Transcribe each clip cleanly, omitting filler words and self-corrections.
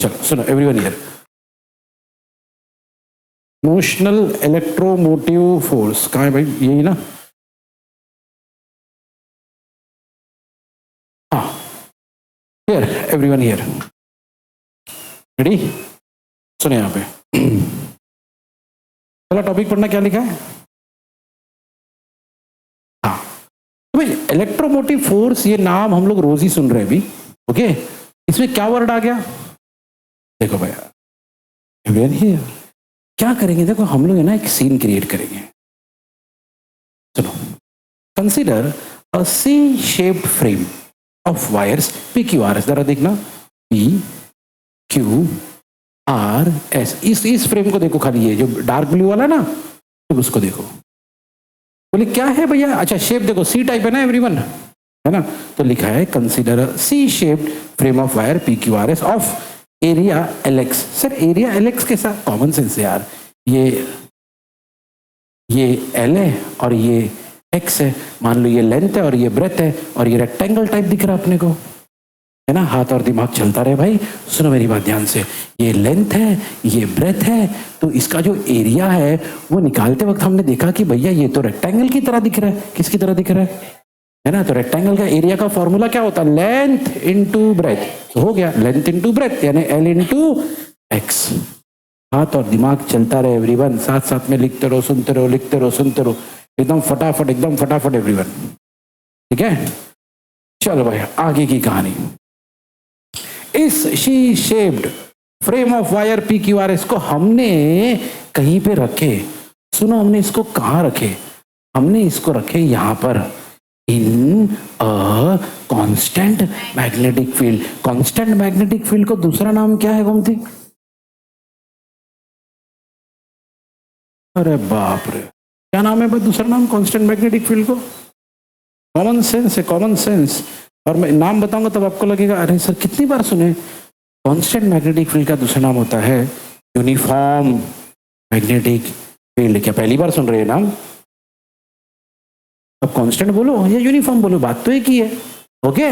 चलो सुनो everyone here, motional electromotive force कहाँ है भाई, यही ना, हाँ, हियर एवरीवन हियर, रेडी, सुनो यहाँ पे पहला टॉपिक पढ़ना, क्या लिखा है, हाँ, तो भाई इलेक्ट्रोमोटिव फोर्स ये नाम हम लोग रोज ही सुन रहे हैं अभी, ओके, इसमें क्या वर्ड आ गया, देखो भैया एवरीवन हियर, क्या करेंगे, देखो हम लोग है ना एक सीन क्रिएट करेंगे, सुनो, consider a C shaped frame of wires P Q R S, जरा देखना पी क्यू आर एस, इस फ्रेम को देखो, खाली ये जो डार्क ब्लू वाला ना, तो उसको देखो, बोले क्या है भैया, अच्छा शेप देखो सी टाइप है ना एवरीवन, है ना, तो लिखा है consider C shaped frame of wire P Q R S of area L X, sir area L X के साथ कॉमन सेंस है यार, ये एल है और ये एक्स है, मान लो ये लेंथ है और ये ब्रेथ है, और ये रेक्टेंगल टाइप दिख रहा है अपने को, है ना, हाथ और दिमाग चलता रहे भाई, सुनो मेरी बात ध्यान से, ये लेंथ है ये ब्रेथ है, तो इसका जो एरिया है वो निकालते वक्त हमने देखा कि भैया ये तो रेक्टेंगल की तरह दिख रहा है, किसकी तरह दिख रहा है ना, तो रेक्टेंगल का एरिया का फॉर्मूला क्या होता है, लेंथ इनटू ब्रेथ, तो हो गया लेंथ इनटू ब्रेथ यानी एल इनटू एक्स, हाथ और दिमाग चलता रहे एवरीवन, साथ साथ में लिखते रहो, सुनते रहो, लिखते रहो, सुनते रहो, एकदम फटाफट एवरीवन, ठीक है, चलो भाई आगे की कहानी, इस she shaped frame of wire P Q R S को हमने कहीं पे रखे, सुनो हमने इसको कहाँ रखे, हमने इसको रखे यहां पर, in a constant magnetic field, constant magnetic field को दूसरा नाम क्या है गोमती, अरे बाप रे, क्या नाम है भाई दूसरा नाम कांस्टेंट मैग्नेटिक फील्ड को, कॉमन सेंस है, कॉमन सेंस, और मैं नाम बताऊंगा तब आपको लगेगा अरे सर कितनी बार सुने, कांस्टेंट मैग्नेटिक फील्ड का दूसरा नाम होता है यूनिफॉर्म मैग्नेटिक फील्ड, क्या पहली बार सुन रहे हैं नाम, अब कांस्टेंट बोलो या यूनिफॉर्म बोलो बात तो एक ही है, ओके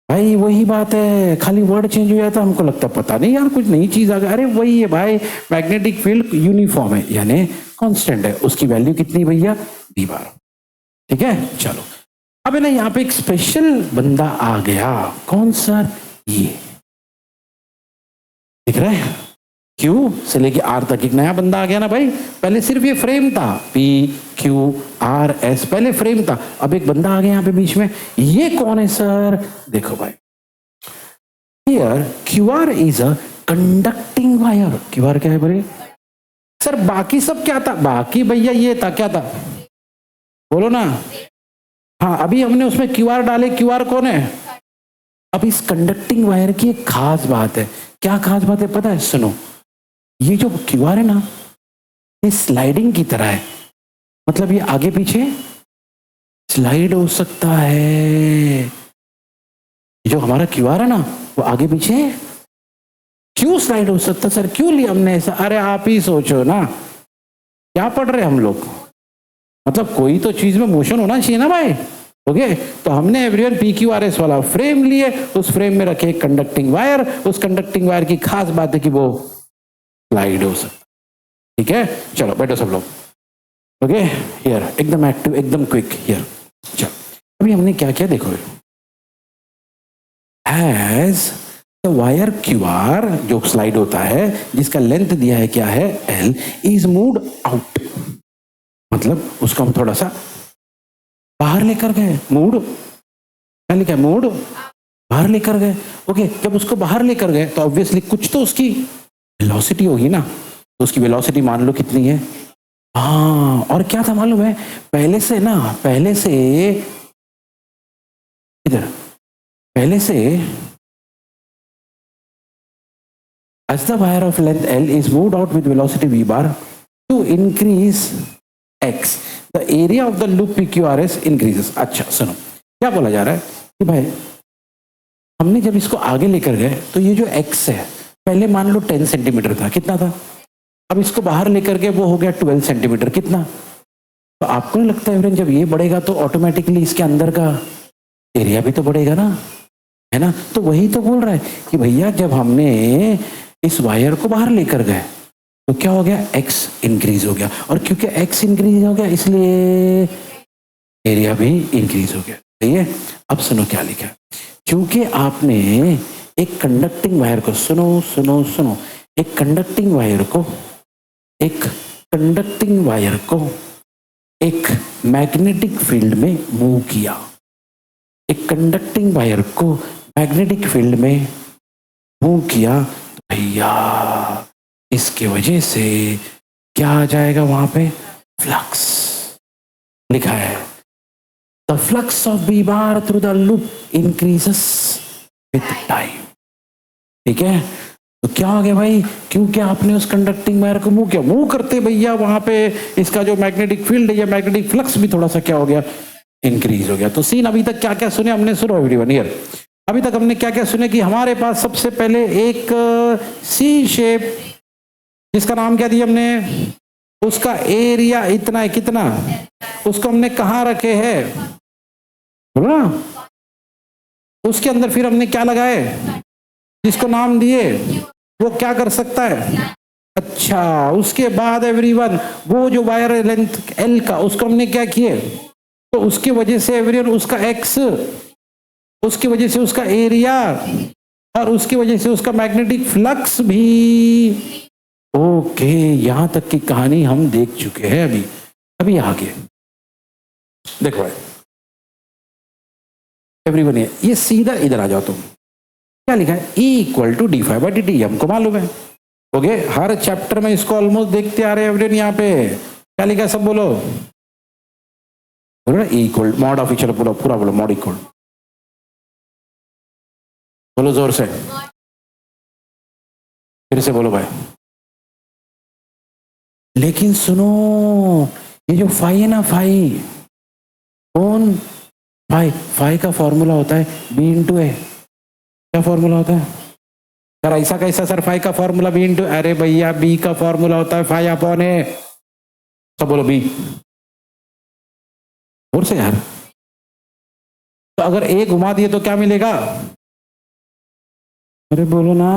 भाई वही बात है, खाली वर्ड चेंज हो जाता, हमको लगता पता नहीं यार कुछ नई चीज आ गई, अरे वही है भाई, मैग्नेटिक फील्ड यूनिफॉर्म है यानी कांस्टेंट है, उसकी वैल्यू कितनी भैया डी बार, ठीक है, चलो अब है ना यहाँ पे एक स्पेशल बंदा आ गया, कौन सा, ये दिख रहा है, क्यू से लेके आर तक एक नया बंदा आ गया ना भाई, पहले सिर्फ ये फ्रेम था पी क्यू आर एस, पहले फ्रेम था, अब एक बंदा आ गया यहाँ पे बीच में, ये कौन है सर, देखो भाई here Q R is a conducting wire, Q are क्या है बोले सर, बाकी सब क्या था, बाकी भैया ये था, क्या था बोलो ना, हाँ अभी हमने उसमें क्यू आर डाले, क्यू आर कौन है, अब इस कंडक्टिंग वायर की एक खास बात है, क्या खास बात है पता है, सुनो, ये जो क्यू आर है ना ये स्लाइडिंग की तरह है, मतलब ये आगे पीछे स्लाइड हो सकता है, जो हमारा क्यू आर है ना वो आगे पीछे क्यों स्लाइड हो सकता सर, क्यों लिया हमने ऐसा, अरे आप ही सोचो ना, क्या पढ़ रहे हम लोग, मतलब कोई तो चीज में मोशन होना चाहिए ना भाई, ओके, तो हमने everyone P Q R S वाला फ्रेम लिए, उस फ्रेम में रखे कंडक्टिंग वायर, उस कंडक्टिंग वायर की खास बात है कि वो स्लाइड हो सकता, ठीक है, चलो बैठो सब लोग, ओके हियर एकदम एक्टिव एकदम क्विक हियर, चलो अभी हमने क्या किया देखो, as the wire Q R जो स्लाइड होता है, जिसका लेंथ दिया है क्या है एल, इज मूव्ड आउट, मतलब उसको हम थोड़ा सा बाहर लेकर गए, मूड क्या लिखा है, मूड बाहर लेकर गए, ओके, जब उसको बाहर लेकर गए तो ऑब्वियसली कुछ तो उसकी वेलोसिटी होगी ना, तो उसकी वेलोसिटी मान लो कितनी है, हाँ, और क्या था मालूम है, पहले से इधर पहले से as the wire of length L is moved out with velocity v bar to increase x, the area of the loop PQRS increases। अच्छा सुनो क्या बोला जा रहा है कि भाई हमने जब इसको आगे लेकर गए तो ये जो x है पहले मान लो 10 सेंटीमीटर था, कितना था, अब इसको बाहर लेकर गए वो हो गया 12 सेंटीमीटर, कितना, तो आपको नहीं लगता है जब ये बढ़ेगा तो ऑटोमेटिकली इसके अंदर का एरिया भी तो बढ़ेगा ना, है ना। तो वही तो बोल रहा है कि भैया जब हमने इस वायर को बाहर लेकर गए तो क्या हो गया, एक्स इंक्रीज हो गया, और क्योंकि एक्स इंक्रीज हो गया इसलिए एरिया भी इंक्रीज हो गया। सही है। अब सुनो क्या लिखा है, क्योंकि आपने एक कंडक्टिंग वायर को, सुनो सुनो सुनो, एक कंडक्टिंग वायर को एक मैग्नेटिक फील्ड में मूव किया, एक कंडक्टिंग वायर को मैग्नेटिक फील्ड में मूव किया, तो भैया इसके वजह से क्या आ जाएगा वहां पे, फ्लक्स लिखा है। The flux of B bar through the loop increases with time. ठीक है। तो क्या हो गया भाई, क्योंकि आपने उस कंडक्टिंग वायर को मूव किया, मूव करते भैया वहां पे इसका जो मैग्नेटिक फील्ड है या मैग्नेटिक फ्लक्स भी थोड़ा सा क्या हो गया, इंक्रीज हो गया। तो सीन अभी तक क्या क्या सुने हमने, सुनो एवरीवन हियर, अभी तक हमने क्या क्या सुने कि हमारे पास सबसे पहले एक सी शेप जिसका नाम क्या दिया हमने, उसका एरिया इतना है, कितना, उसको हमने कहाँ रखे हैं, बोलो ना, उसके अंदर फिर हमने क्या लगाए, जिसको नाम दिए, वो क्या कर सकता है, अच्छा उसके बाद एवरीवन वो जो वायर लेंथ एल का उसको हमने क्या किए, तो उसकी वजह से एवरीवन उसका एक्स, उसकी वजह से उसका एरिया, और उसकी वजह से उसका मैग्नेटिक फ्लक्स भी। ओके, यहां तक की कहानी हम देख चुके हैं। अभी आगे देखो एवरीवन, ये सीधा इधर आ जाओ तुम, क्या लिखा है, E equal to D phi by D T, हमको मालूम है। ओके, हर चैप्टर में इसको ऑलमोस्ट देखते आ रहे हैं एवरीवन। यहाँ पे क्या लिखा है, सब बोलो, बोलो ना, E इक्वल मॉड ऑफ, चलो पूरा पूरा बोलो, मॉड इक्वल, बोलो जोर से, फिर से बोलो भाई। लेकिन सुनो, ये जो फाई है ना, फाई कौन, फाई का फॉर्मूला होता है B इंटू ए। क्या फॉर्मूला होता है सर, ऐसा कैसा सर, फाई का फॉर्मूला B इंटू, अरे भैया B का फॉर्मूला होता है फाई अपॉन ए। सब बोलो B, और से यार, तो अगर ए घुमा दिए तो क्या मिलेगा, अरे बोलो ना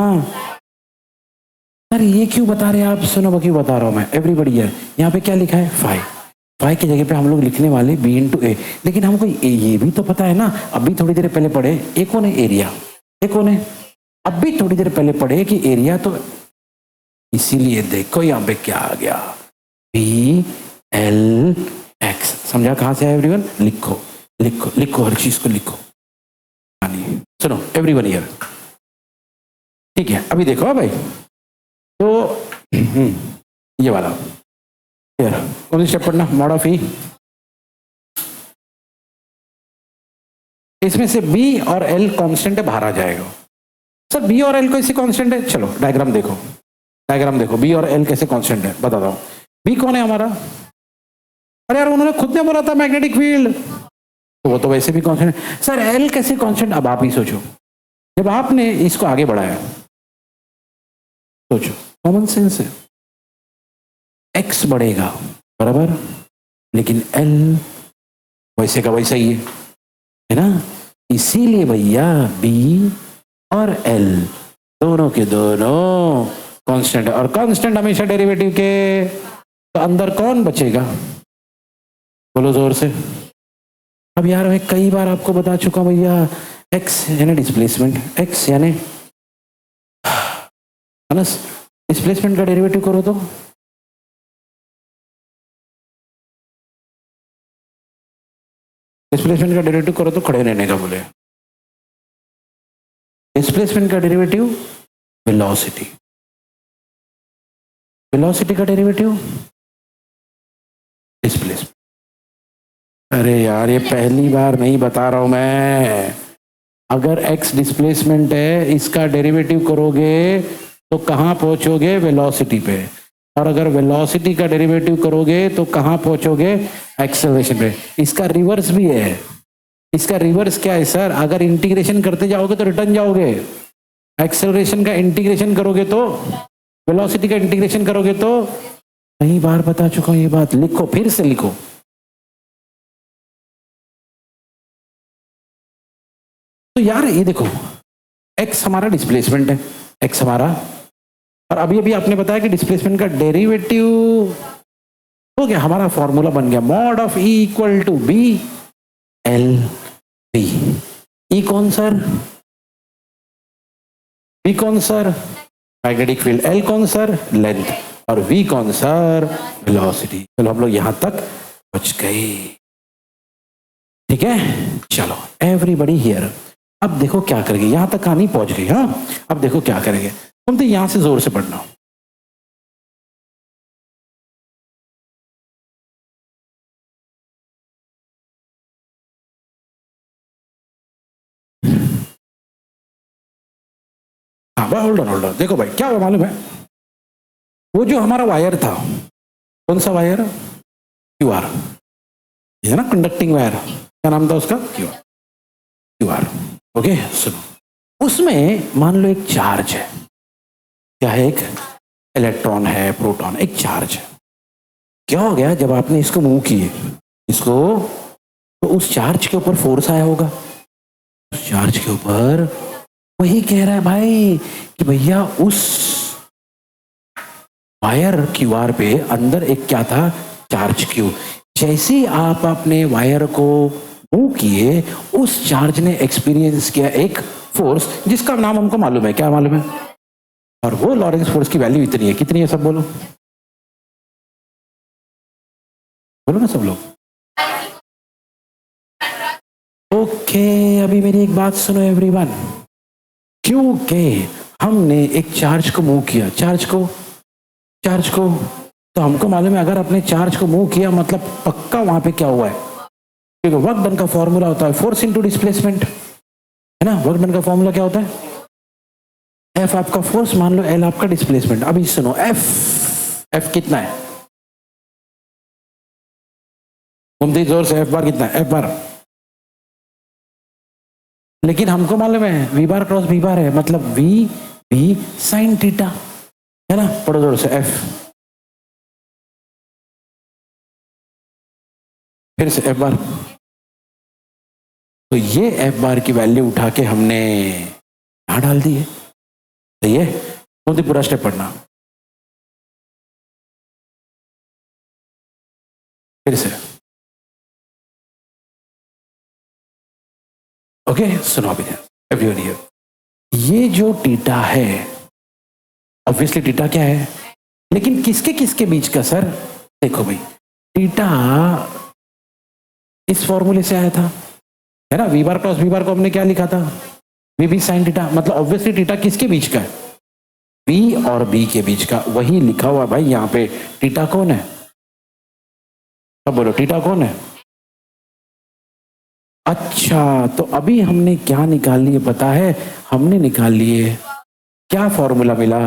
सर, ये क्यों बता रहे हैं आप, सुनो क्यों बता रहा हूं मैं एवरीबॉडी। यहाँ पे क्या लिखा है, फाई की जगह पे हम लोग लिखने वाले B इंटू ए, लेकिन हमको ये भी तो पता है ना, अभी थोड़ी देर पहले पढ़े, एक कौन है एरिया, एक कौन है, अब भी थोड़ी देर पहले पढ़े कि एरिया, तो इसीलिए देखो यहाँ पे क्या आ गया, पी एल एक्स। समझा कहां से है एवरीवन, लिखो लिखो लिखो, हर चीज को लिखो। सुनो एवरीवन हियर, ठीक है। अभी देखो भाई, तो ये वाला यार, कौन सी स्टेप पढ़ना, मॉड ऑफ ई, इसमें से B और L कांस्टेंट है, बाहर आ जाएगा। सर B और L कैसे कांस्टेंट है, चलो डायग्राम देखो, B और L कैसे कांस्टेंट है बताता हूं। B कौन है हमारा, अरे यार उन्होंने खुद ने बोला था मैग्नेटिक फील्ड, तो वो तो वैसे भी कांस्टेंट है। सर L कैसे कांस्टेंट, अब आप ही सोचो, जब आपने इसको आगे बढ़ाया, सोचो कॉमन सेंस है, X बढ़ेगा बराबर, लेकिन L वैसे का वैसा ही है ना, इसीलिए भैया B और L दोनों के दोनों कांस्टेंट है, और कांस्टेंट हमेशा डेरिवेटिव के, तो अंदर कौन बचेगा, बोलो जोर से। अब यार मैं कई बार आपको बता चुका भैया, x यानी डिस्प्लेसमेंट, x यानी डिस्प्लेसमेंट का डेरिवेटिव करो तो डिस्प्लेसमेंट का डेरिवेटिव करो तो खड़े रहने का बोले, डिस्प्लेसमेंट का डेरिवेटिव वेलोसिटी, वेलोसिटी का डेरिवेटिव डिस्प्लेसमेंट। अरे यार ये पहली बार नहीं बता रहा हूं मैं, अगर x डिस्प्लेसमेंट है, इसका डेरिवेटिव करोगे तो कहां पहुंचोगे, वेलोसिटी पे, और अगर वेलोसिटी का डेरिवेटिव करोगे तो कहां पहुंचोगे, एक्सेलरेशन पे। इसका रिवर्स भी है, इसका रिवर्स क्या है सर, अगर इंटीग्रेशन करते जाओगे तो रिटर्न जाओगे, एक्सेलरेशन का इंटीग्रेशन करोगे तो, वेलोसिटी का इंटीग्रेशन करोगे तो, कई बार बता चुका हूं ये बात, लिखो फिर से लिखो। तो यार ये देखो, x हमारा डिस्प्लेसमेंट है, x हमारा, और अभी अभी आपने बताया कि डिस्प्लेसमेंट का डेरिवेटिव हो गया, हमारा फॉर्मूला बन गया mod of E equal to B L B. E कौन सर? बी कौन सर? Magnetic field. एल कौन सर? लेंथ। और वी कौन सर? वेलोसिटी। चलो हम लोग यहां तक पहुंच गए, ठीक है। चलो एवरीबडी हियर, अब देखो क्या करेंगे, यहां तक कहानी पहुंच गई। हाँ, अब देखो क्या करेंगे, तुम तो यहां से जोर से पढ़ना। हाँ भाई, होल्ड ऑन, देखो भाई क्या हुआ मालूम है, वो जो हमारा वायर था, कौन सा वायर? क्यू आर, ये ना कंडक्टिंग वायर, क्या नाम था उसका? Q R. ओके सुनो, उसमें मान लो एक चार्ज है, क्या है? एक इलेक्ट्रॉन है, प्रोटॉन, एक चार्ज है। क्या हो गया जब आपने इसको मूव किए, इसको, तो उस चार्ज के ऊपर फोर्स आया होगा, उस चार्ज के ऊपर। वही कह रहा है भाई कि भैया उस वायर क्यूआर पे अंदर एक क्या था? Charge Q. जैसे ही आप अपने वायर को मूव किए, उस चार्ज ने एक्सपीरियंस किया एक फोर्स, जिसका नाम हमको मालूम है, क्या मालूम है? और वो लॉरेंस फोर्स की वैल्यू इतनी है, कितनी है सब बोलो, बोलो ना सब लोग। ओके, अभी मेरी एक बात सुनो एवरीवन, क्योंकि हमने एक चार्ज को मूव किया, चार्ज को, तो हमको मालूम है अगर अपने चार्ज को मूव किया मतलब पक्का वहां पे क्या हुआ है, क्योंकि वर्क डन का फॉर्मूला होता है फोर्स इनटू डिस्प्लेसमेंट, है ना। वर्क डन का फॉर्मूला क्या होता है? एफ आपका फोर्स मान लो, एल आपका डिस्प्लेसमेंट। अभी सुनो, एफ कितना है? घूमती जोर से, एफ बार कितना है? एफ बार, लेकिन हमको मालूम है वी बार क्रॉस वी बार है, मतलब वी वी साइन थीटा, है ना। पढ़ो जोर से, एफ, फिर से एफ बार। तो ये एफ बार की वैल्यू उठा के हमने यहां डाल दी है, सही है। कौन सी पूरा स्टेप पढ़ना, फिर से। ओके सुनो अभी एवरीवन हियर, ये जो टीटा है, ऑब्वियसली टीटा क्या है, लेकिन किसके किसके बीच का सर? देखो भाई, टीटा इस फॉर्मूले से आया था, है ना। वी बार क्रॉस वी बार को हमने क्या लिखा था? वी बी साइन टीटा, मतलब ऑब्वियसली टीटा किसके बीच का है? बी और बी के बीच का, वही लिखा हुआ भाई यहाँ पे। टीटा कौन है? अब बोलो टीटा कौन है? अच्छा, तो अभी हमने क्या निकाल लिए पता है? हमने निकाल लिए, क्या फॉर्मूला मिला?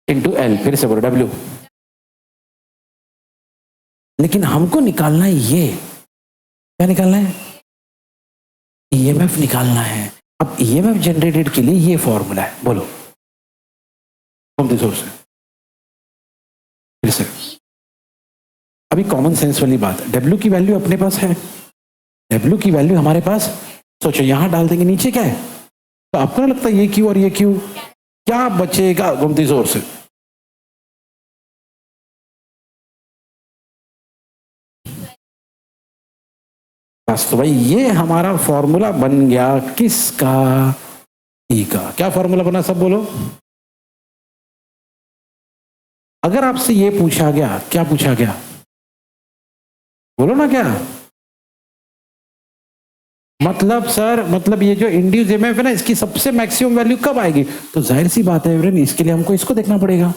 इंटू एल, फिर से बोलो डब्ल्यू। लेकिन हमको निकालना है ये, क्या निकालना है? ईएमएफ निकालना है। अब ईएमएफ जनरेटेड के लिए ये फॉर्मूला है, बोलो सोर्स। फिर से अभी कॉमन सेंस वाली बात, डब्ल्यू की वैल्यू अपने पास है, डब्ल्यू की वैल्यू हमारे पास, सोचो यहां डाल देंगे, नीचे क्या है? तो आपको ना लगता है ये क्यू और ये क्यू, क्या बचेगा? घूमती जोर से, बस। तो भाई ये हमारा फॉर्मूला बन गया किसका? ई का। क्या फॉर्मूला बना सब बोलो। अगर आपसे ये पूछा गया, क्या पूछा गया, बोलो ना क्या मतलब? सर मतलब ये जो इंड्यूस ईएमएफ है ना, इसकी सबसे मैक्सिमम वैल्यू कब आएगी? तो जाहिर सी बात है एवरीवन, इसके लिए हमको इसको देखना पड़ेगा।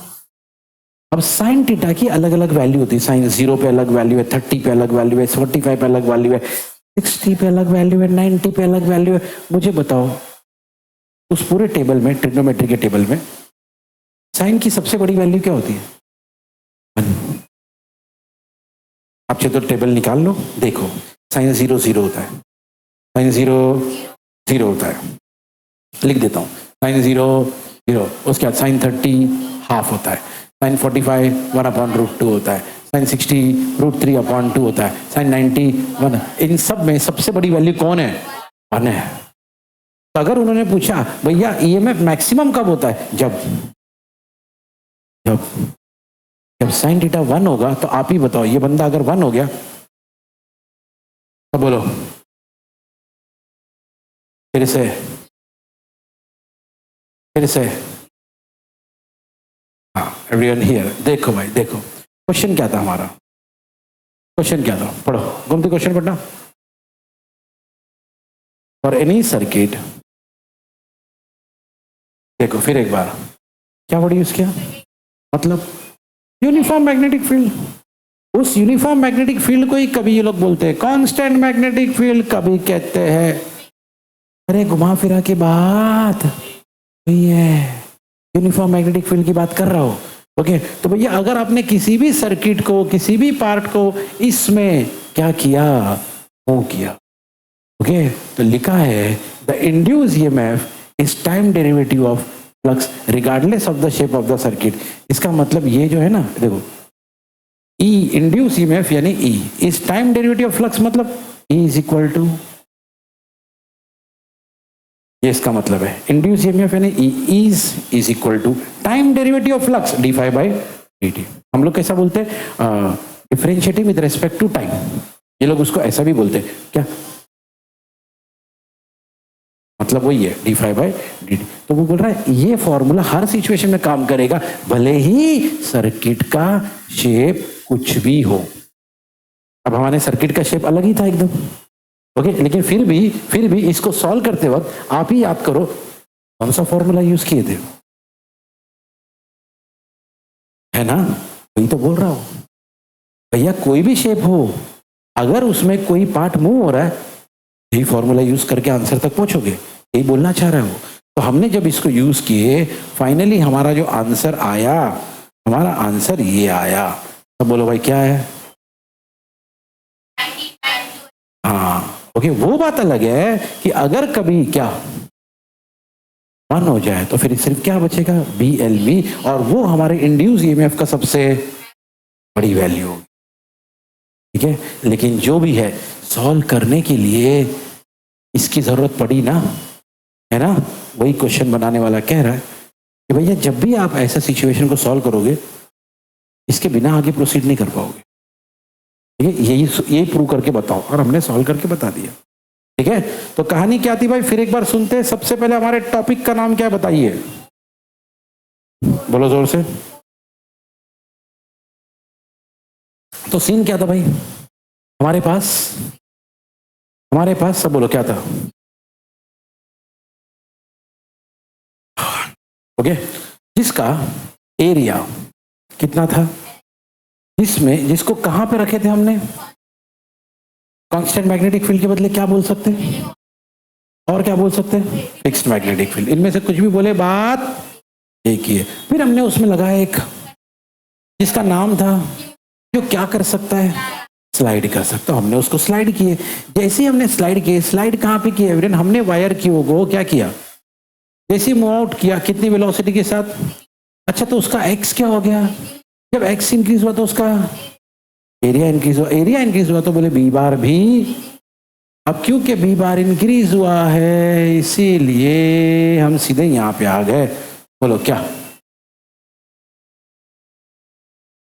अब साइन थीटा की अलग अलग वैल्यू होती है, साइन 0 पे अलग वैल्यू है, 30 पे अलग वैल्यू है, 45 पे अलग वैल्यू है, 60 पे अलग वैल्यू है, 90 पे अलग वैल्यू है। मुझे बताओ उस पूरे टेबल में, ट्रिग्नोमेट्री के टेबल में, साइन की सबसे बड़ी वैल्यू क्या होती है? 1। आप चलो टेबल निकाल लो, देखो साइन 0 0 होता है, साइन 0 0 होता है, लिख देता हूँ, साइन 0 0, उसके बाद साइन 30 हाफ होता है, साइन 45 1/√2 होता है, साइन 60√3/2 होता है, साइन 91। इन सब में सबसे बड़ी वैल्यू कौन है? 1 है। तो अगर उन्होंने पूछा भैया ईएमएफ मैक्सिमम कब होता है? जब जब जब साइन थीटा 1 होगा। तो आप ही बताओ, ये बंदा अगर 1 हो गया तो बोलो फिर से। हाँ, एवरीवन हियर। देखो भाई देखो, क्वेश्चन क्या था हमारा? क्वेश्चन क्या था? पढ़ो, गुमती क्वेश्चन पढ़ना। फॉर एनी सर्किट, देखो फिर एक बार क्या वर्ड यूज किया? मतलब यूनिफॉर्म मैग्नेटिक फील्ड। उस यूनिफॉर्म मैग्नेटिक फील्ड को ही कभी ये लोग बोलते हैं कांस्टेंट मैग्नेटिक फील्ड, कभी कहते हैं, अरे घुमा फिरा के बात वही है, यूनिफॉर्म मैग्नेटिक फील्ड की बात कर रहा हूं। ओके, तो भैया अगर आपने किसी भी सर्किट को, किसी भी पार्ट को इसमें क्या किया, मूव किया, ओके, तो लिखा है the induce EMF is time derivative of flux regardless of the shape of the circuit. इसका मतलब ये जो है ना, देखो ई इंड्यूस ईएमएफ यानी E is time derivative of flux, मतलब ई इज इक्वल टू, ये इसका मतलब है इंड्यूस ईएमएफ यानी E is equal to time derivative of flux d∅/dt। हम लोग कैसा बोलते हैं? Differentiating with respect to time. ये लोग उसको ऐसा भी बोलते हैं क्या? मतलब वही है d∅/dt। तो वो बोल रहा है ये फॉर्मूला हर सिचुएशन में काम करेगा, भले ही सर्किट का शेप कुछ भी हो। अब हमारे सर्किट का शेप अलग ही था एकदम, ओके, लेकिन फिर भी इसको सॉल्व करते वक्त आप ही याद करो कौन सा फॉर्मूला यूज किए थे, है ना? वही तो बोल रहा हूं भैया, कोई भी शेप हो, अगर उसमें कोई पार्ट मूव हो रहा है, यही फॉर्मूला यूज करके आंसर तक पहुंचोगे, यही बोलना चाह रहे हो। तो हमने जब इसको यूज किए, फाइनली हमारा जो आंसर आया, हमारा आंसर ये आया। तो बोलो भाई क्या है? हाँ, ओके, वो बात अलग है कि अगर कभी क्या 1 हो जाए तो फिर सिर्फ क्या बचेगा? BLV, और वो हमारे इंड्यूस ईएमएफ का सबसे बड़ी वैल्यू होगी, ठीक है। लेकिन जो भी है, सॉल्व करने के लिए इसकी जरूरत पड़ी ना, है ना? वही क्वेश्चन बनाने वाला कह रहा है कि भैया जब भी आप ऐसा सिचुएशन को सॉल्व करोगे, इसके बिना आगे प्रोसीड नहीं कर पाओगे, ठीक है। यही प्रूव करके बताओ, और हमने सॉल्व करके बता दिया, ठीक है। तो कहानी क्या थी भाई, फिर एक बार सुनते हैं। सबसे पहले हमारे टॉपिक का नाम क्या बताइए, बोलो जोर से। तो सीन क्या था भाई हमारे पास सब बोलो क्या था? ओके, जिसका एरिया कितना था, जिसको कहां पे रखे थे हमने? कांस्टेंट मैग्नेटिक फील्ड के बदले क्या बोल सकते हैं? और क्या बोल सकते हैं? Fixed magnetic field. इनमें से कुछ भी बोले, बात एक ही है। फिर हमने उसमें लगाया एक जिसका नाम था, जो क्या कर सकता है? स्लाइड कर सकता। हमने उसको स्लाइड किए। जैसे ही हमने स्लाइड किए, स्लाइड कहां पे किए एवरीवन? हमने वायर क्यू को क्या किया? जैसे मूव आउट किया, कितनी वेलोसिटी के साथ? अच्छा, तो उसका एक्स क्या हो गया? जब एक्स इंक्रीज हुआ तो उसका एरिया इंक्रीज हुआ। एरिया इंक्रीज हुआ तो बोले बी बार भी। अब क्योंकि बी बार इंक्रीज हुआ है, इसीलिए हम सीधे यहां पे आ गए। बोलो क्या?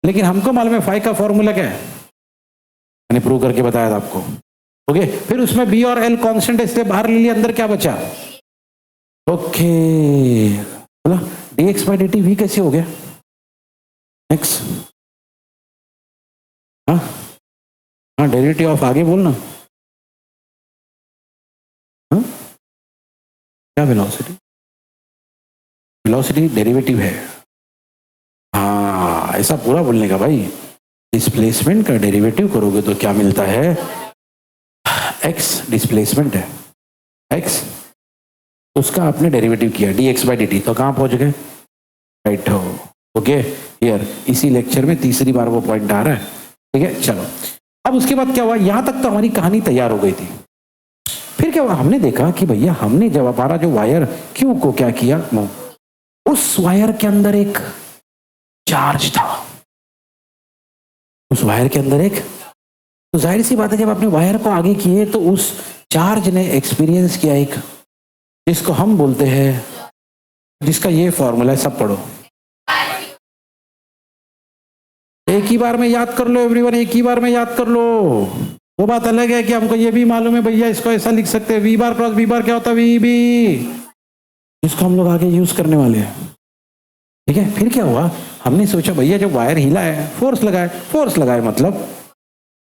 लेकिन हमको मालूम है फाई का फॉर्मूला क्या है, मैंने प्रूव करके बताया था आपको। ओके, फिर उसमें बी और एल कांस्टेंट है, इसलिए बाहर ले लिया, अंदर क्या बचा? ओके, बोला dx/dt भी कैसे हो गया? एक्स, हाँ डेरिवेटिव ऑफ, आगे बोलना। हाँ, क्या वेलोसिटी? वेलोसिटी डेरिवेटिव है। हाँ, ऐसा पूरा बोलने का भाई। डिस्प्लेसमेंट का डेरिवेटिव करोगे तो क्या मिलता है? एक्स डिस्प्लेसमेंट है, एक्स, उसका आपने डेरिवेटिव किया dx/dt, तो कहाँ पहुंच गए? राइट हो। ओके, हियर इसी लेक्चर में तीसरी बार वो पॉइंट आ रहा है, ठीक है। चलो, अब उसके बाद क्या हुआ? यहां तक तो हमारी कहानी तैयार हो गई थी। फिर क्या हुआ? हमने देखा कि भैया हमने जब हमारा जो वायर क्यू को क्या किया, उस वायर के अंदर एक चार्ज था। उस वायर के अंदर एक, तो जाहिर सी बात है जब आपने वायर को आगे किए तो उस चार्ज ने एक्सपीरियंस किया एक, जिसको हम बोलते हैं, जिसका ये फॉर्मूला है, सब पढ़ो एक ही बार में याद कर लो एवरीवन, एक ही बार में याद कर लो। वो बात अलग है कि हमको ये भी मालूम है भैया इसको ऐसा लिख सकते हैं, वी बार क्रॉस वी बार क्या होता है, वी बी, जिसको हम लोग आगे यूज करने वाले हैं। ठीक है, फिर क्या हुआ, हमने सोचा भैया जब वायर हिला है फोर्स लगाए, फोर्स लगाए मतलब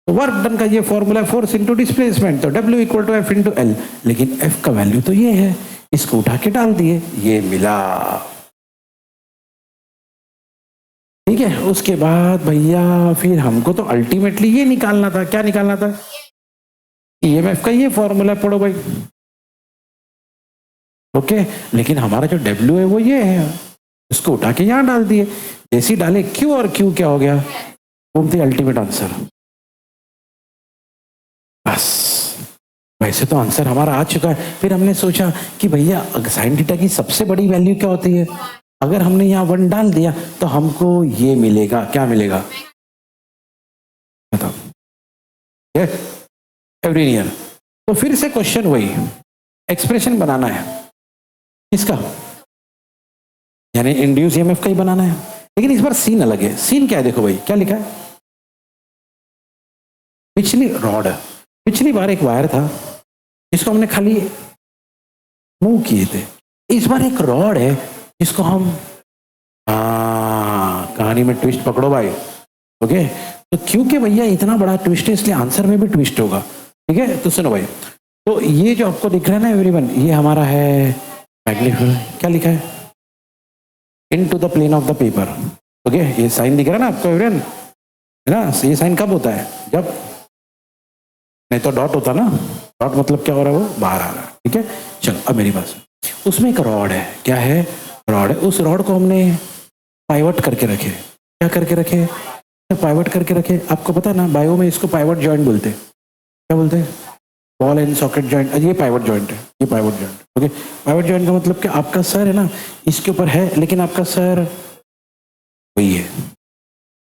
तो वर्क डन का ये फॉर्मूला फोर्स इंटू डिस्प्लेसमेंट, तो W equal to F into L, लेकिन F का वैल्यू तो ये है, इसको उठा के डाल दिए, ये मिला। ठीक है, उसके बाद भैया फिर हमको तो अल्टीमेटली ये निकालना था, क्या निकालना था, EMF का ये फॉर्मूला पढ़ो भाई। ओके, लेकिन हमारा जो W है वो ये है, इसको उठा के यहां डाल दिए, जैसे डाले Q और Q क्या हो गया, बोलते अल्टीमेट आंसर। बस, वैसे तो आंसर हमारा आ चुका है। फिर हमने सोचा कि भैया साइन थीटा की सबसे बड़ी वैल्यू क्या होती है, अगर हमने यहाँ 1 डाल दिया तो हमको ये मिलेगा, क्या मिलेगा बताओ, एवरी ईयर। तो फिर से क्वेश्चन वही, एक्सप्रेशन बनाना है इसका, यानी इंड्यूस ईएमएफ का ही बनाना है, लेकिन इस बार सीन अलग है। सीन क्या है, देखो भाई क्या लिखा है, पिछली रॉड, पिछली बार एक वायर था जिसको हमने खाली मूव किए थे, इस बार एक रॉड है जिसको हम, कहानी में ट्विस्ट पकड़ो भाई। ओके, तो क्योंकि भैया इतना बड़ा ट्विस्ट है इसलिए आंसर में भी ट्विस्ट होगा। ठीक है, तो सुनो भाई, तो ये जो आपको दिख रहा है ना एवरीवन, ये हमारा है मैग्नीफायर, क्या लिखा है, into the plane of the paper. Okay, ये साइन दिख रहा है ना आपको एवरीवन, है ना, ये साइन कब होता है, जब नहीं तो डॉट होता ना, डॉट मतलब क्या हो रहा है, वो बाहर आ रहा है। ठीक है, चलो अब मेरी बात, उसमें एक रॉड है, क्या है, रॉड है, उस रॉड को हमने पाइवट करके रखे, क्या करके रखे, पाइवट करके रखे। आपको पता ना बायो में इसको पाइवट जॉइंट बोलते हैं, क्या बोलते हैं, बॉल एंड सॉकेट जॉइंट, ये पाइवट जॉइंट है, ये pivot joint. Okay, pivot joint का मतलब कि आपका सर है ना इसके ऊपर है, लेकिन आपका सर वही है,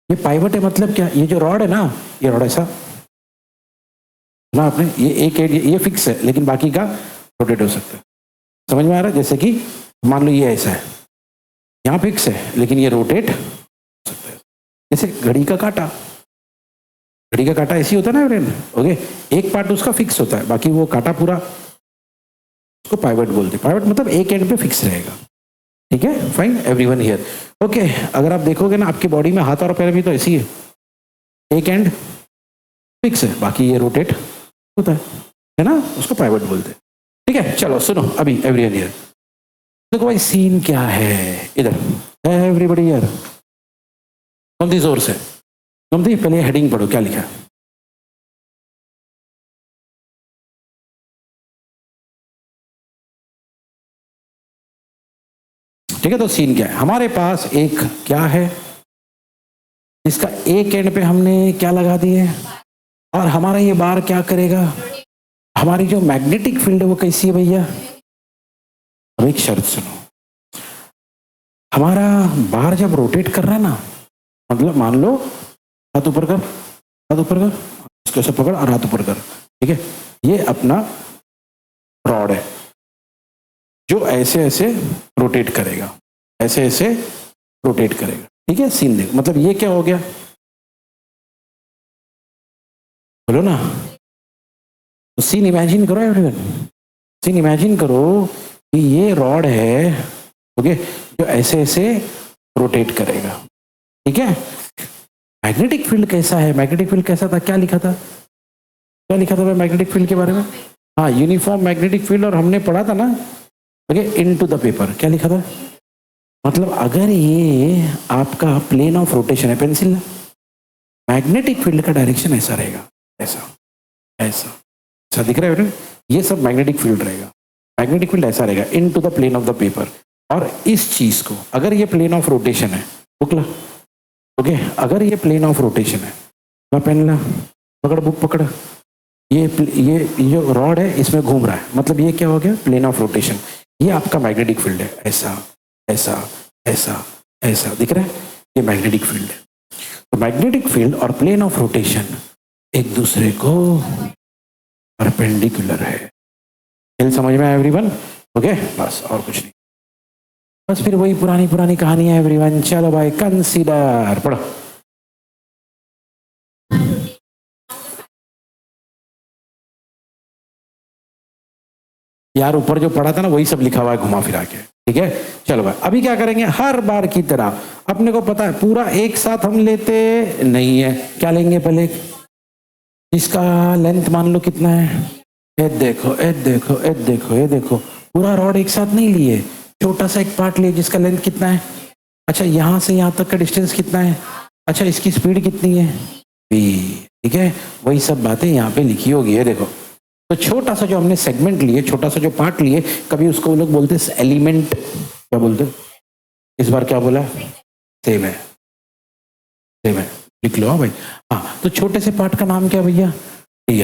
ये पाइवट है मतलब क्या, ये जो रॉड है ना, ये रॉड ऐसा ना आपने, ये एक ये फिक्स है लेकिन बाकी का रोटेट हो सकता है, समझ में आ रहा है, जैसे कि मान लो ये ऐसा है, यहाँ फिक्स है लेकिन ये रोटेट हो सकता है, जैसे घड़ी का कांटा, घड़ी का कांटा ऐसी होता है ना फ्रेंड। ओके, एक पार्ट उसका फिक्स होता है, बाकी वो कांटा पूरा, उसको पाइवट बोलते हैं, पाइवट मतलब एक एंड पे फिक्स रहेगा। ठीक है, फाइन एवरीवन हियर। ओके, अगर आप देखोगे ना आपकी बॉडी में हाथ और पैर भी तो ऐसी है, एक एंड फिक्स है, बाकी ये रोटेट होता है ना, उसको पाइवट बोलते हैं। ठीक है, चलो सुनो अभी एवरीवन हियर, देखो भाई सीन क्या है, इधर है एवरीबॉडी हियर, कौन सी जोर से कौन सी, पहले हेडिंग पढ़ो क्या लिखा है, ठीक है। तो सीन क्या है, हमारे पास एक क्या है, इसका एक एंड पे हमने क्या लगा दिए, और हमारा ये बार क्या करेगा, हमारी जो मैग्नेटिक फील्ड है वो कैसी है भैया, अब एक शर्त सुनो, हमारा बार जब रोटेट कर रहा है ना, मतलब मान लो हाथ ऊपर कर, हाथ ऊपर कर, इसको ऐसे पकड़ और हाथ ऊपर कर, ठीक है, ये अपना रॉड है जो ऐसे ऐसे रोटेट करेगा, ऐसे ऐसे रोटेट करेगा। ठीक है, सीन देखो, मतलब ये क्या हो गया, बोलो ना, तो सीन इमेजिन करो एवरीवन, सीन इमेजिन करो कि ये रॉड है, ओके, जो ऐसे ऐसे रोटेट करेगा। ठीक है, मैग्नेटिक फील्ड कैसा है, मैग्नेटिक फील्ड कैसा था, क्या लिखा था, क्या लिखा था मैग्नेटिक फील्ड के बारे में, हाँ यूनिफॉर्म मैग्नेटिक फील्ड, और हमने पढ़ा था ना, ओके, इनटू द पेपर, क्या लिखा था, मतलब अगर ये आपका प्लेन ऑफ रोटेशन है पेंसिल, मैग्नेटिक फील्ड का डायरेक्शन ऐसा रहेगा, ऐसा ऐसा ऐसा दिख रहा है, ये सब मैग्नेटिक फील्ड रहेगा, मैग्नेटिक फील्ड ऐसा रहेगा into the plane of the paper. और इस चीज को, अगर ये प्लेन ऑफ रोटेशन है, बुकला, ओके, अगर ये प्लेन ऑफ रोटेशन है, पेन ला, पकड़ बुक पकड़, ये जो रॉड है इसमें घूम रहा है, मतलब ये क्या हो गया, प्लेन ऑफ रोटेशन, ये आपका मैग्नेटिक फील्ड है, ऐसा ऐसा ऐसा ऐसा दिख रहा है, ये मैग्नेटिक फील्ड है। मैग्नेटिक फील्ड और प्लेन ऑफ रोटेशन एक दूसरे को परपेंडिकुलर है। खेल समझ में आया एवरीवन? ओके, बस और कुछ नहीं, बस फिर वही पुरानी पुरानी कहानी है एवरीवन। चलो भाई, कंसीडर पढ़ो। यार ऊपर जो पढ़ा था ना वही सब लिखा हुआ है घुमा फिरा के, ठीक है। चलो भाई, अभी क्या करेंगे, हर बार की तरह अपने को पता है पूरा एक साथ हम लेते नहीं है, क्या लेंगे पहले, इसका लेंथ मान लो कितना है, ये देखो ये देखो ये देखो ये देखो, पूरा रॉड एक साथ नहीं लिए, छोटा सा एक पार्ट लिए जिसका लेंथ कितना है, अच्छा यहाँ से यहाँ तक का डिस्टेंस कितना है, अच्छा इसकी स्पीड कितनी है v, ठीक है। वही सब बातें यहाँ पे लिखी होगी, ये देखो। तो छोटा सा जो हमने सेगमेंट लिए, छोटा सा जो पार्ट लिए, कभी उसको वो लोग बोलते हैं एलिमेंट, क्या बोलते, इस बार क्या बोला, सेम है, सेम है, लिख लो। हाँ भाई, हाँ, तो छोटे से पार्ट का नाम क्या भैया,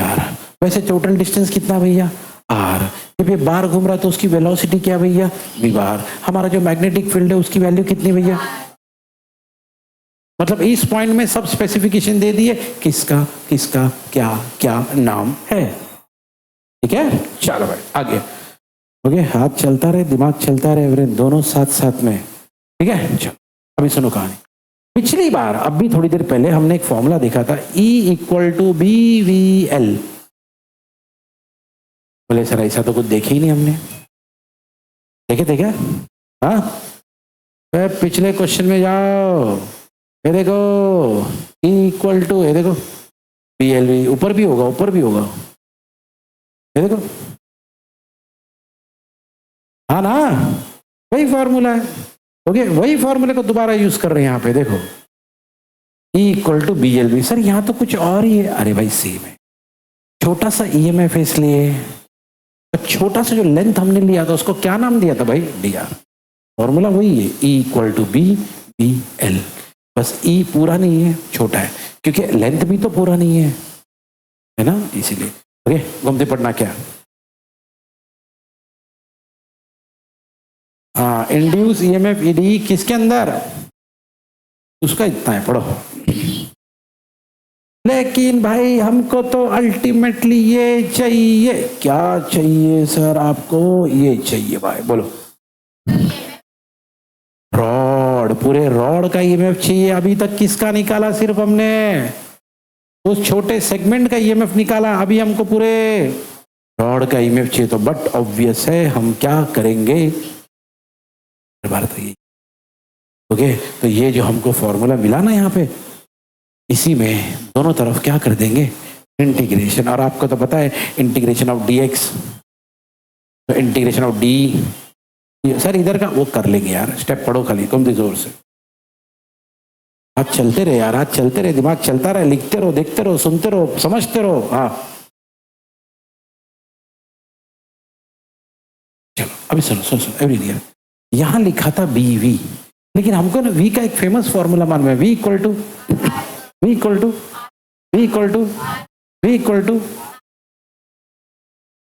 आर। वैसे टोटल डिस्टेंस कितना भैया, आर। जब ये बार घूम रहा है तो उसकी वेलोसिटी क्या भैया, वी बार। हमारा जो मैग्नेटिक फील्ड है उसकी वैल्यू कितनी भैया, मतलब इस पॉइंट में सब स्पेसिफिकेशन दे दिए, किसका किसका क्या क्या नाम है, ठीक है। चलो भाई आगे, ओके, हाथ चलता रहे, दिमाग चलता रहे एवरीवन, दोनों साथ साथ में, ठीक है। चलो अभी सुनो कहानी। पिछली बार, अब भी थोड़ी देर पहले हमने एक फॉर्मूला देखा था, E = BVL। बोले सर ऐसा तो कुछ देखे ही नहीं हमने, देखे थे क्या, हाँ, पिछले क्वेश्चन में जाओ, ये देखो E = ये देखो BLV, ऊपर भी होगा, ऊपर भी होगा, ये देखो, हाँ ना, वही फॉर्मूला है, ओके, वही फॉर्मूले को दोबारा यूज कर रहे हैं यहाँ पे, देखो E = BLV। सर यहाँ तो कुछ और ही है, अरे भाई सेम है, छोटा सा EMF इसलिए, छोटा सा जो लेंथ हमने लिया था उसको क्या नाम दिया था भाई, DR। फॉर्मूला वही है, E = BVL, बस E पूरा नहीं है, छोटा है, क्योंकि लेंथ भी तो पूरा नहीं है ना, इसीलिए। ओके, घूमते पढ़ना क्या, हाँ, इंड्यूस EMF ED किसके अंदर, उसका इतना है, पढ़ो। लेकिन भाई हमको तो अल्टीमेटली ये चाहिए, क्या चाहिए सर आपको, ये चाहिए भाई, बोलो, रॉड, पूरे रॉड का EMF चाहिए। अभी तक किसका निकाला, सिर्फ हमने उस छोटे सेगमेंट का EMF निकाला, अभी हमको पूरे रॉड का EMF चाहिए। तो बट ऑब्वियस है हम क्या करेंगे, ओके, तो ये जो हमको फॉर्मूला मिला ना यहाँ पे, इसी में दोनों तरफ क्या कर देंगे, इंटीग्रेशन। और आपको तो पता है इंटीग्रेशन ऑफ dx, तो इंटीग्रेशन ऑफ d, सर इधर का वो कर लेंगे यार, स्टेप पढ़ो खाली कम जोर से, हाथ चलते रहे यार, हाथ चलते रहे, दिमाग चलता रहे, लिखते रहो, देखते रहो, सुनते रहो, समझते रहो। हाँ चलो अभी सुनो सुनो सुनो एवरी, यहां लिखा था BV, लेकिन हमको ना V का एक फेमस फॉर्मूला मालूम है, V =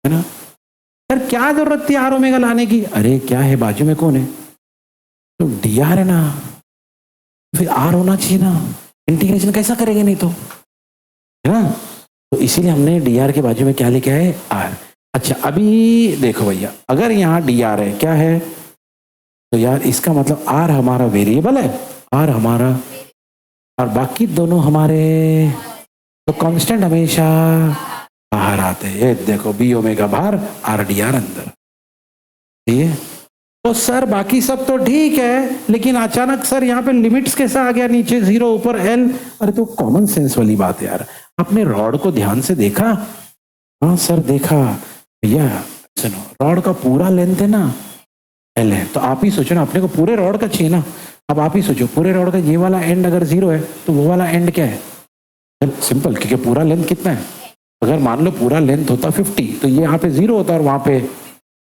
है ना। सर क्या जरूरत थी R ओमेगा लाने की, अरे क्या है बाजू में कौन है, तो DR है ना, फिर R होना चाहिए ना, इंटीग्रेशन कैसा करेंगे नहीं तो, है ना। तो इसीलिए हमने DR के बाजू में क्या लिखा है, R। अच्छा अभी देखो भैया, अगर यहाँ DR है, क्या है, तो यार इसका मतलब R हमारा वेरिएबल है, R हमारा, और बाकी दोनों हमारे तो कांस्टेंट हमेशा बाहर आते हैं। ये देखो B ओमेगा बाहर, RDR अंदर, ठीक है। तो सर बाकी सब तो ठीक है, लेकिन अचानक सर यहाँ पे लिमिट्स कैसा आ गया, नीचे 0 ऊपर L, अरे तो कॉमन सेंस वाली बात है यार, आपने रॉड को ध्यान से देखा, हाँ सर देखा भैया, सुनो रॉड का पूरा लेंथ है ना L है, तो आप ही सोचो ना, अपने को पूरे रॉड का चाहिए ना, अब आप ही सोचो पूरे रॉड का ये वाला एंड अगर 0 है तो वो वाला एंड क्या है, सिंपल, क्योंकि पूरा लेंथ कितना है, अगर मान लो पूरा लेंथ होता 50 तो ये यहाँ पे 0 होता और वहां पे,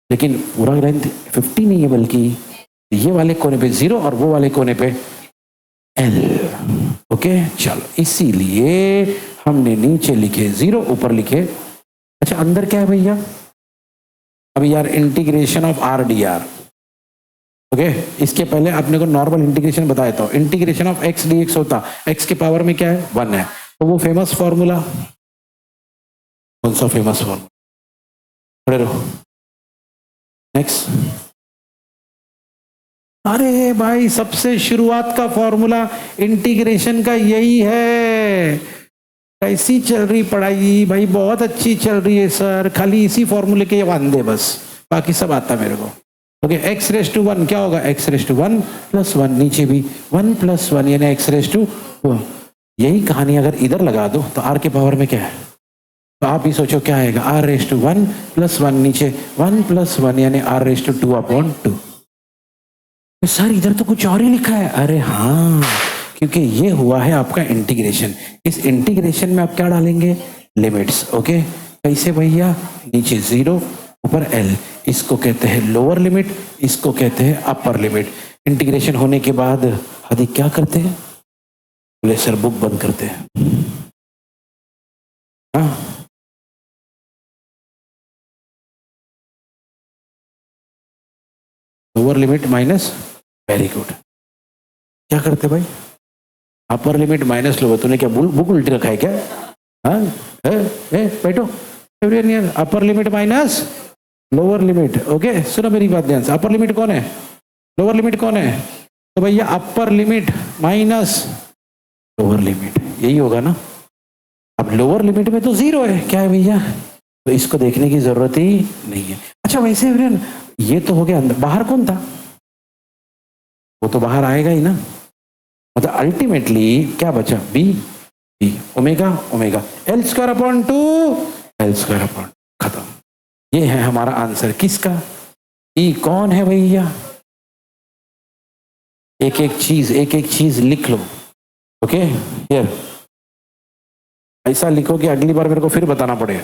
लेकिन पूरा लेंथ 50 नहीं है, बल्कि ये वाले कोने पे 0 और वो वाले कोने पे L, ओके। चलो इसीलिए हमने नीचे लिखे 0, ऊपर लिखे, अच्छा अंदर क्या है भैया, अभी यार integration of RDR, okay, okay इसके पहले आपने को नॉर्मल इंटीग्रेशन बताया था, integration of x D x होता, एक्स के पावर में क्या है 1 है, तो वो फेमस फॉर्मूला, कौन सा फेमस फॉर्मूला, खड़े रहो नेक्स्ट। अरे भाई सबसे शुरुआत का फॉर्मूला इंटीग्रेशन का यही है। कैसी चल रही पढ़ाई भाई, बहुत अच्छी चल रही है सर, खाली इसी फॉर्मूले के वांदे बस, बाकी सब आता मेरे को। ओके एक्स रेस टू 1 क्या होगा, एक्स रेस टू 1 प्लस 1, नीचे भी 1 प्लस 1 यानी एक्स रेस टू 1। यही कहानी अगर इधर लगा दो तो आर के पावर में क्या है, तो आप ही सोचो क्या आएगा, आर रेस टू 1 प्लस 1, नीचे 1 प्लस 1 यानी आर रेस टू 2/2। सर इधर तो कुछ और ही लिखा है, अरे हाँ क्योंकि ये हुआ है आपका इंटीग्रेशन, इस इंटीग्रेशन में आप क्या डालेंगे, लिमिट्स। ओके कैसे भैया, नीचे 0 ऊपर L, इसको कहते हैं लोअर लिमिट, इसको कहते हैं अपर लिमिट। इंटीग्रेशन होने के बाद हदी क्या करते हैं, बोले सर बुक बंद करते हैं। हाँ lower limit minus, very good, क्या करते भाई, अपर लिमिट माइनस लोअर, तूने क्या बुक उल्टी रखा है क्या, हाँ बैठो, upper limit minus lower limit. Okay सुनो मेरी बात ध्यान से, अपर लिमिट कौन है, लोअर लिमिट कौन है, तो भैया upper limit minus lower limit, यही होगा ना। अब लोअर लिमिट में तो 0 है, क्या है भैया, तो इसको देखने की जरूरत ही नहीं है। अच्छा वैसे ये तो हो गया अंदर, बाहर कौन था, वो तो बाहर आएगा ही ना, मतलब अल्टीमेटली क्या बचा, B B omega omega L square upon 2 L square upon, खत्म। ये है हमारा आंसर किसका, ई कौन है भैया, एक एक चीज लिख लो। ओके हियर ऐसा लिखो कि अगली बार मेरे को फिर बताना पड़ेगा।